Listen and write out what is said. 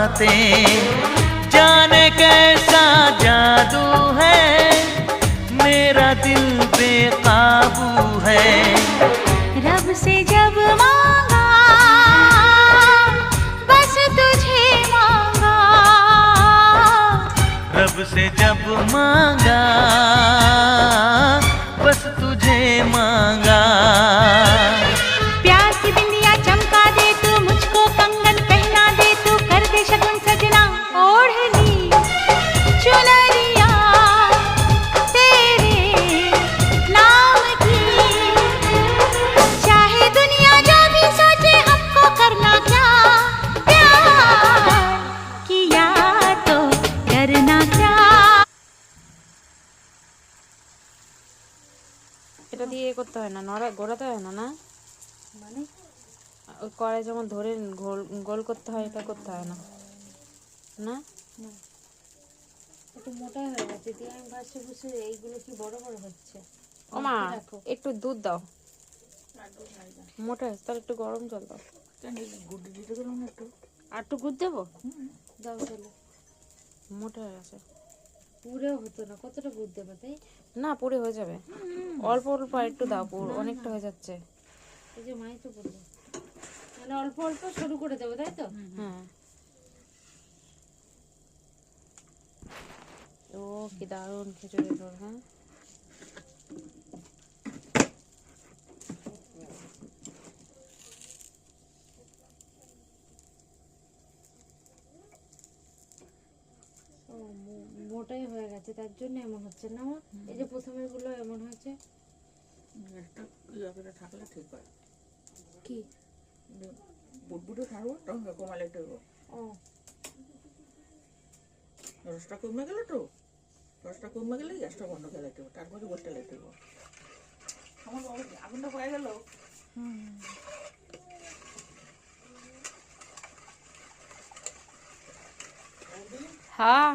बातें, जाने कैसा जादू है, मेरा दिल बेकाबू है। रब से जब मांगा बस तुझे मांगा, रब से जब मांगा बस तुझे मांगा। प्यार की बिंदिया चमका दे तू, मुझको कंगन पहना दे तू, कर दे शगुन सजना ओढ़नी चुनरिया तेरे नाम की। चाहे दुनिया जो भी सोचे हमको करना क्या, प्यार किया तो डरना क्या। এটা দিয়ে এ করতে হয় না, নড়া ঘোরাতে হয় না, না মানে ওই কড়াই যেমন ধরে গোল গোল করতে হয়, এটা করতে হয় না, না একটু মোটা হয়ে গেছে দিয়ে আমি ভাসে বসে এইগুলো কি বড় বড় হচ্ছে। ওমা একটু দুধ দাও, মোটা হয়েছে, তাহলে একটু গরম জল দাও। গুড দিতে গেলাম একটু, আর একটু গুড় দেবো, দাও তাহলে। মোটা হয়ে গেছে। পুরেও হতো না, কতটা গুড় দেবে তাই? না পুরে হয়ে যাবে, অল্প অল্প আর একটু দাও, অনেকটা হয়ে যাচ্ছে। এই যে মাই তো বললো মানে অল্প অল্প শুরু করে দেবো তাই তো? হ্যাঁ। ও কি দারুণ খিচুড়ি তোর, হ্যাঁ ও, মোটাই হয়ে গেছে তার জন্য এমন হচ্ছে না আমার। এই যে প্রথমের গুলো এমন হয়েছে। একটা ইয়াকে থাকলে ঠিক হয়, কি বুটবুটে থাকবো তখন কমালে দেব। ও রসটা কমে গেলে তো, রসটা কমে গেলে গ্যাসটা বন্ধ করে লাগতে হবে, তারপরে গোলটা লাগতে হবে। আমার বাবা আগুনটা হয়ে গেল। হ্যাঁ